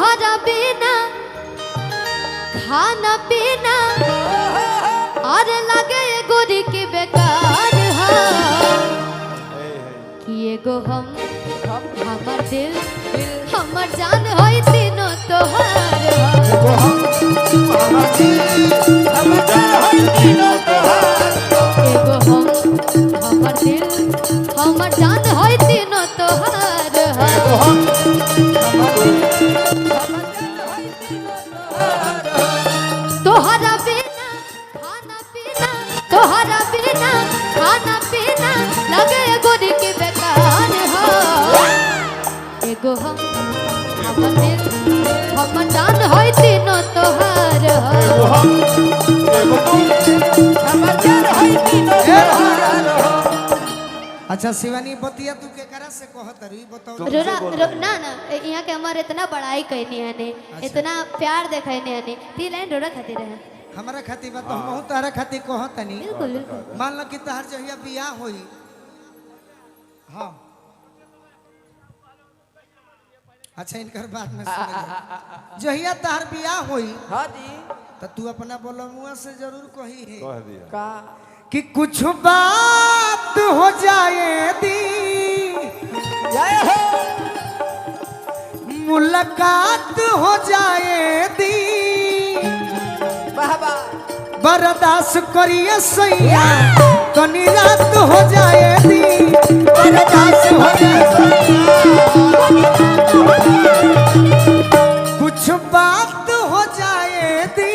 तुहरा बिना खाना पीना और लगे गोरी के बेकार हा कि एगो हम हमर दिल हमर जान होई तीनों तोहार हा एगो हम हमर दिल हमर जान होई तीनों तोहार एगो हम हमर दिल हमर जान होई तीनों तोहार हा एगो हम हमर दिल हमर जान होई तीनों तोहार तोहरा बिना खाना पीना तोहरा बिना खाना पीना लगे गोरी के बेकार हो एगो हम हमर दिल हमर जान होई तीनों तोहार हो एगो हम एगो तू हमर जान होई तीनों तोहार अच्छा शिवानी बतिया तू के करा से कहत रही बताओ ना ना यहाँ के हमारे इतना बड़ाई कहनी है ने इतना प्यार देखने है ने ती लाइन रोड़ा खातिर है हमारा खातिर बता हम तारा खातिर कहत नहीं बिल्कुल बिल्कुल मान लो कि तहर जहिया बियाह होई हां अच्छा इनकर बात में सुन जहिया तहर बियाह होई हां जी तो तू अपना बोलमुआ से जरूर कही है कह दिया का कि कुछ बात हो जाए दी जय हो मुलाकात हो जाए दी बाबा बर्दाश्त करिए सैया तनी रात हो जाए दी बर्दाश्त हो जाए कुछ बात हो जाए दी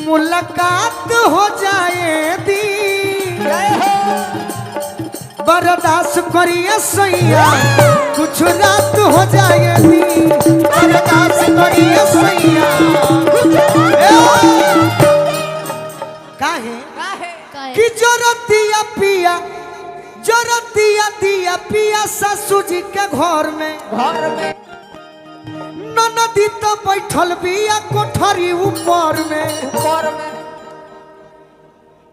मुलाकात हो जाए दी बर्दाश्त करिए सैया कुछ रात हो जाए दी बर्दाश्त करिए सैया काहे कि जोरतिया पिया जोरतिया दिया पिया ससुर जी के घर में ननदी तो बैठल बिया कोठरी ऊपर में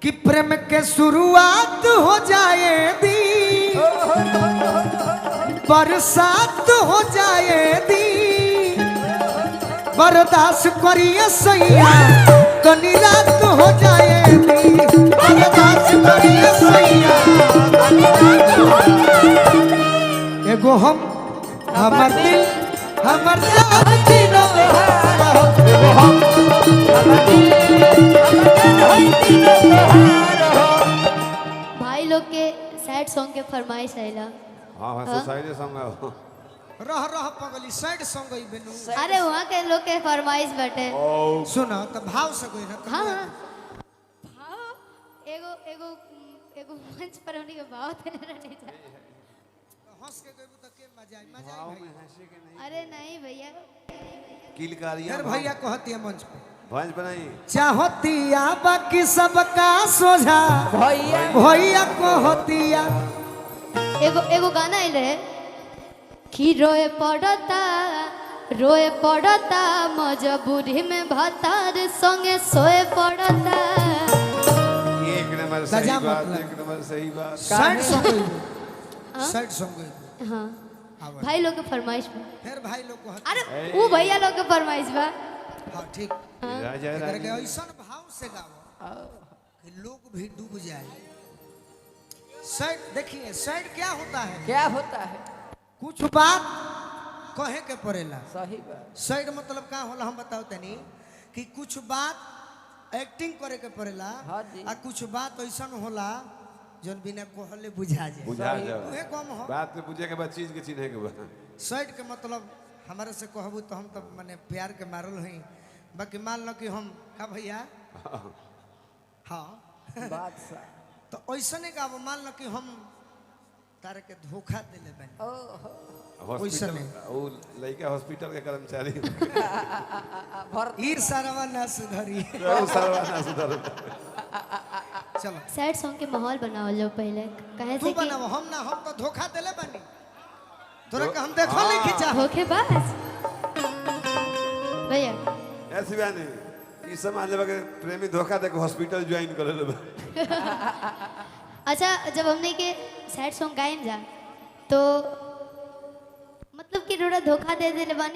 कि प्रेम के शुरुआत हो जाए दी बरसात हो जाए दी बर्दाश्त करिए सैया तनी रात हो जाए दी बर्दाश्त करिए सैया एगो हम हमर दिल हमर जान तीनों तोहार एगो हम हमर दिल हमर जान होई तीनों तोहार भाई लोग के सैड सॉन्ग के फरमाइश आइला हाँ हाँ सोसाइटी संग रह रह पगली साइड सॉन्ग गई बेनू अरे वहाँ के लोग के फरमाइश बटे सुना तो भाव से गई ना हाँ हाँ भाव एगो एगो एगो मंच पर होने के भाव देने रहने जा हंस के गई तो के मजा आई भाव में हंसी के नहीं अरे नहीं भैया किलकारियां फिर भैया कहती है मंच पे भंज बनाई चाहतिया बाकी सबका सोझा भैया भैया कहतिया एगो एगो गाना आइल रहे कि रोए पड़ता मजबूरी में भतार संगे सोए पड़ता एक नंबर सजा सही बात मतलब। एक नंबर सही बात साइड सॉन्ग गई साइड सॉन्ग गई हाँ भाई लोग के फरमाइश बा फिर भाई लोग कहते अरे वो भैया लोग के फरमाइश बा हाँ ठीक राजा इधर के रानी ऐसा भाव से गाओ कि लोग भी डूब जाए साइड देखिए साइड क्या होता है क्या होता है कुछ बात कहे के पड़ेला सही बात साइड मतलब का होला हम बताओ तनी कि कुछ बात एक्टिंग करे के पड़ेला हाँ जी। आ कुछ बात ऐसा होला जौन बिना कहले बुझा जाए बुझा जाओ उहे कम हो बात में पूछे के बाद चीज के चिन्हे के बाद साइड के मतलब हमारे से कहबू तो हम तो माने प्यार के मारल हई बाकी मान लो कि हम का भैया हाँ बात सा तो ऐसा नहीं का मान लो कि हम तारे के धोखा दिले बनी हॉस्पिटल वो लड़का हॉस्पिटल के कर्मचारी ई सारावा ना सुधरी वो सारा ना सुधर चलो सैड सॉन्ग के माहौल बनाओ लो पहले कहे तू से कि बनाओ हम ना हम तो धोखा दिले बनी तोरा के हम देखो नहीं खींचा धोखेबाज भैया ऐसी बात नहीं इस समाज में प्रेमी धोखा दे के हॉस्पिटल ज्वाइन कर ले अच्छा जब हमने के सैड सॉन्ग गाएं जा तो मतलब कि रोड़ा धोखा दे देले बानी